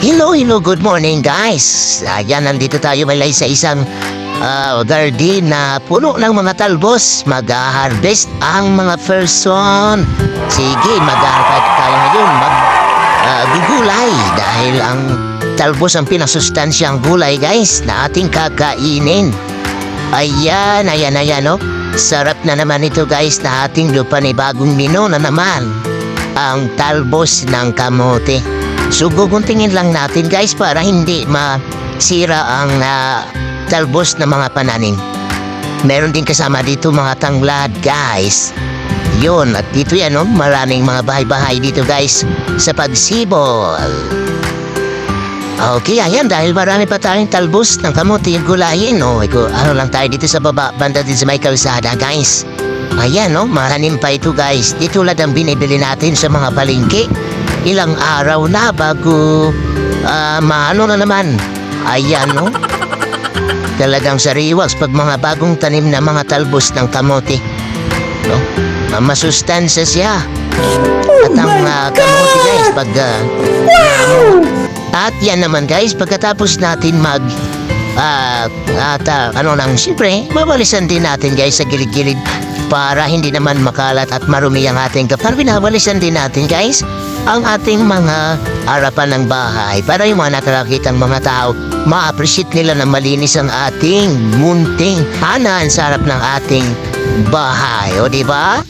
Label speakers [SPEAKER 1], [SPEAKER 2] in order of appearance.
[SPEAKER 1] Hello, good morning guys. Ayan, nandito tayo malay sa isang garden na puno ng mga talbos. Mag-harvest ang mga person. Sige, mag-harvest tayo ngayon. Gugulay dahil ang talbos ang pinasustansyang gulay guys na ating kakainin. Ayan, no? Sarap na naman ito guys na ating lupanibagong mino na naman. Ang talbos ng kamote. So guguntingin lang natin guys para hindi masira ang talbos na mga pananim. Meron din kasama dito mga tanglad guys. Yun, at dito yan maraming mga bahay-bahay dito guys sa pagsibol. Okay, ayan, dahil marami pa tayong talbos ng kamote yung gulayin. Ano lang tayo dito sa baba, banda din sa may kalsada guys. Ayan maranim pa ito guys. Di tulad ang binibili natin sa mga palengke. Ilang araw na bago maano na naman. Ayan talagang sariwas pag mga bagong tanim na mga talbos ng kamote. Masustansya siya. At ang kamote guys pag at yan naman guys pagkatapos natin siyempre mawalisan din natin guys sa gilid-gilid para hindi naman makalat at marumi ang ating kapal. Binawalisan din natin guys ang ating mga harapan ng bahay para yung mga nakakitang mga tao ma-appreciate nila na malinis ang ating munting hanan sa harap ng ating bahay. O diba?